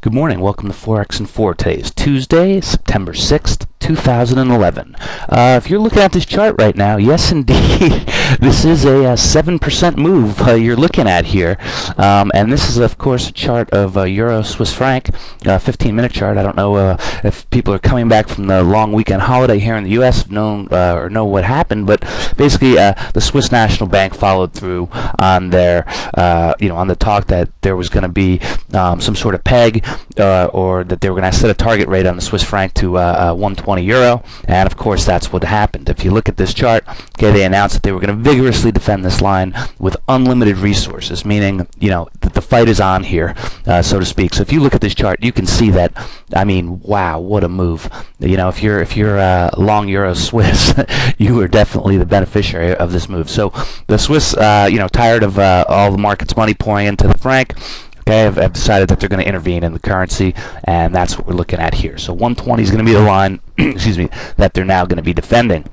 Good morning. Welcome to Forex In Four. Today is Tuesday, September 6th, 2011. If you're looking at this chart right now, yes, indeed, this is a 7% move you're looking at here. And this is, of course, a chart of Euro Swiss franc, 15-minute chart. I don't know if people are coming back from the long weekend holiday here in the U.S. Or know what happened, but basically the Swiss National Bank followed through on their, on the talk that there was going to be some sort of peg, or that they were going to set a target rate on the Swiss franc to 120 euro, and of course that's what happened. If you look at this chart, okay, they announced that they were going to vigorously defend this line with unlimited resources, meaning that the fight is on here, so to speak. So if you look at this chart, you can see that. I mean, wow, what a move! If you're long Euro Swiss, you are definitely the beneficiary of this move. So the Swiss, tired of all the market's money pouring into the franc, okay, have decided that they're going to intervene in the currency, and that's what we're looking at here. So 120 is going to be the line, excuse me, that they're now going to be defending.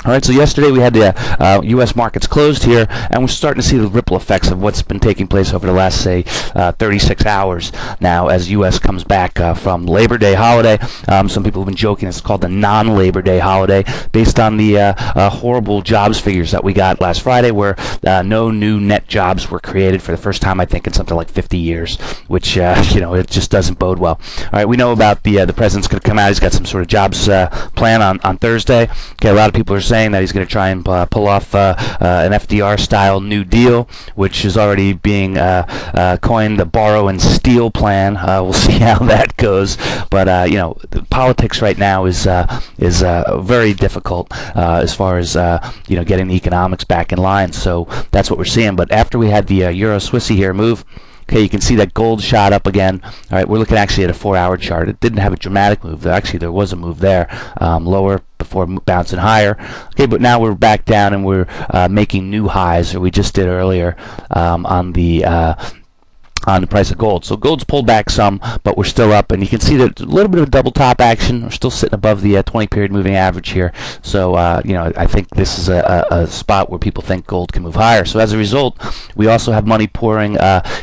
All right, so yesterday we had the U.S. markets closed here, and we're starting to see the ripple effects of what's been taking place over the last, say, 36 hours now as U.S. comes back from Labor Day holiday. Some people have been joking it's called the non-Labor Day holiday, based on the horrible jobs figures that we got last Friday, where no new net jobs were created for the first time, I think, in something like 50 years, which, it just doesn't bode well. All right, we know about the president's going to come out. He's got some sort of jobs plan on Thursday. Okay, a lot of people are saying that he's going to try and pull off an FDR-style New Deal, which is already being coined the borrow and steal plan. We'll see how that goes. But the politics right now is very difficult as far as getting the economics back in line. So that's what we're seeing. But after we had the Euro Swissy here move, okay, you can see that gold shot up again. All right, we're looking actually at a 4-hour chart. It didn't have a dramatic move. Actually, there was a move there, lower before bouncing higher. Okay, but now we're back down and we're making new highs, or we just did earlier on the price of gold. So gold's pulled back some, but we're still up, and you can see that a little bit of double top action. We're still sitting above the 20 period moving average here. So I think this is a spot where people think gold can move higher. So as a result, we also have money pouring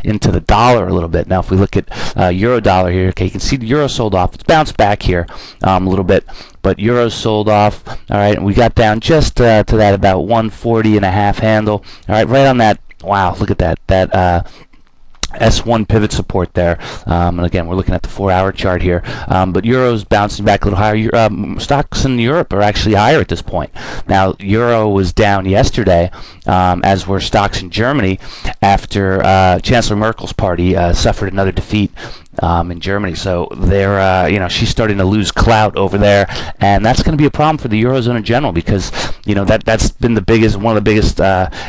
into the dollar a little bit. Now if we look at euro dollar here, okay, you can see the euro sold off. It's bounced back here a little bit, but euros sold off. All right, and we got down just to that about 140.5 handle. All right, right on that. Wow, look at that S1 pivot support there, and again we're looking at the 4-hour chart here, but euro's bouncing back a little higher. Stocks in Europe are actually higher at this point. Now euro was down yesterday, as were stocks in Germany, after Chancellor Merkel's party suffered another defeat in Germany. So they're she's starting to lose clout over there, and that's going to be a problem for the eurozone in general, because that's been one of the biggest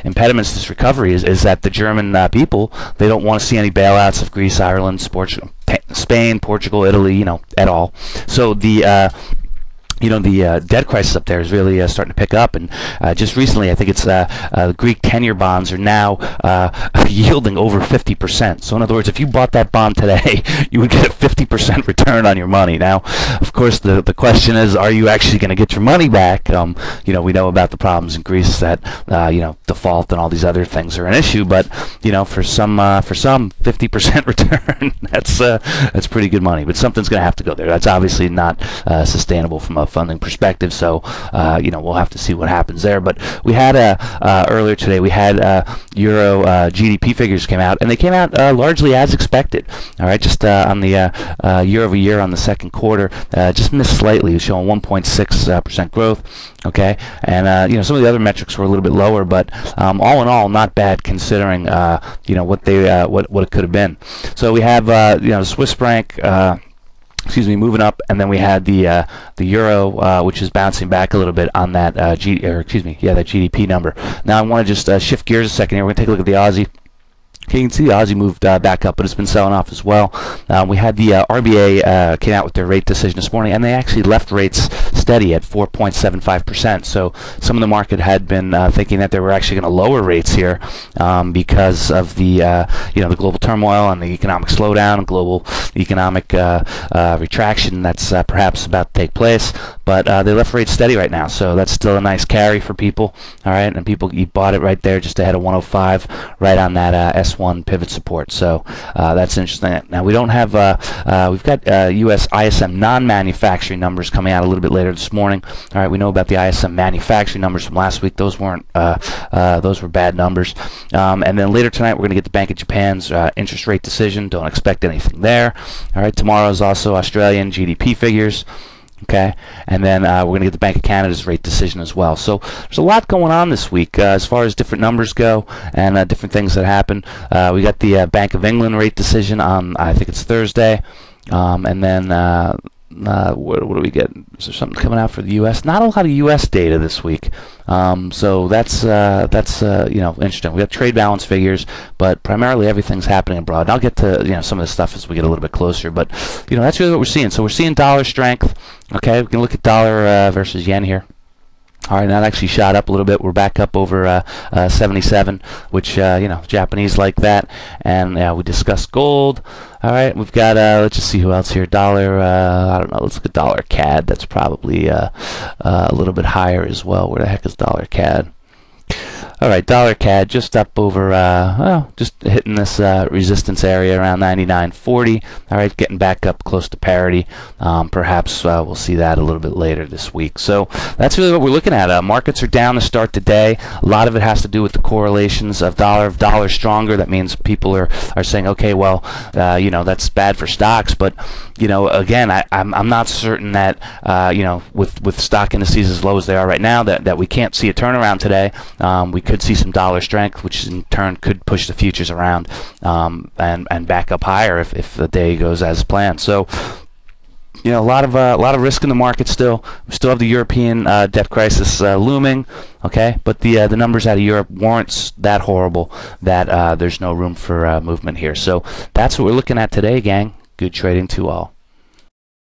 impediments to this recovery is that the German people, they don't want to see any bailouts of Greece, Ireland, Spain, Portugal, Italy, at all. So the debt crisis up there is really starting to pick up, and just recently, I think it's the Greek 10-year bonds are now yielding over 50%. So in other words, if you bought that bond today, you would get a 50% return on your money. Now, of course, the question is, are you actually going to get your money back? We know about the problems in Greece that default and all these other things are an issue, but for some 50% return, that's pretty good money. But something's going to have to go there. That's obviously not sustainable from a funding perspective, so we'll have to see what happens there. But we had earlier today, we had Euro GDP figures came out, and they came out largely as expected. All right, just on the year over year on the second quarter, just missed slightly, showing 1.6% growth. Okay, and some of the other metrics were a little bit lower, but all in all, not bad considering what it could have been. So we have the Swiss franc, moving up, and then we had the euro, which is bouncing back a little bit on that that GDP number. Now I want to just shift gears a second here. We're going to take a look at the Aussie. Okay, you can see the Aussie moved back up, but it's been selling off as well. We had the RBA came out with their rate decision this morning, and they actually left rates steady at 4.75%. So some of the market had been thinking that they were actually going to lower rates here because of the the global turmoil and the economic slowdown and global economic retraction that's perhaps about to take place. But they left rates steady right now, so that's still a nice carry for people. All right, and people, you bought it right there just ahead of 105, right on that S1 pivot support. So that's interesting. Now we don't have we've got U.S. ISM non-manufacturing numbers coming out a little bit later this morning. All right, we know about the ISM manufacturing numbers from last week. Those weren't those were bad numbers. And then later tonight we're going to get the Bank of Japan's interest rate decision. Don't expect anything there. All right, tomorrow is also Australian GDP figures. Okay, and then we're going to get the Bank of Canada's rate decision as well. So there's a lot going on this week as far as different numbers go and different things that happen. We got the Bank of England rate decision on, I think it's Thursday, and then what do we get? Is there something coming out for the U.S.? Not a lot of U.S. data this week, so that's interesting. We got trade balance figures, but primarily everything's happening abroad. And I'll get to some of this stuff as we get a little bit closer, but that's really what we're seeing. So we're seeing dollar strength. Okay, we can look at dollar versus yen here. All right, that actually shot up a little bit. We're back up over 77, which Japanese like that. And we discussed gold. All right, we've got let's just see who else here. Dollar, I don't know. Let's look at dollar CAD. That's probably a little bit higher as well. Where the heck is dollar CAD? All right, dollar CAD just up over, just hitting this resistance area around 99.40. All right, getting back up close to parity. Perhaps we'll see that a little bit later this week. So that's really what we're looking at. Markets are down to start today. A lot of it has to do with the correlations of dollar. If dollar stronger, that means people are saying, okay, well, that's bad for stocks. But again, I'm not certain that with stock indices as low as they are right now, that we can't see a turnaround today. We could see some dollar strength, which in turn could push the futures around and back up higher if the day goes as planned. So a lot of risk in the market still. We still have the European debt crisis looming. Okay, but the numbers out of Europe weren't that horrible that there's no room for movement here. So that's what we're looking at today, gang. Good trading to all.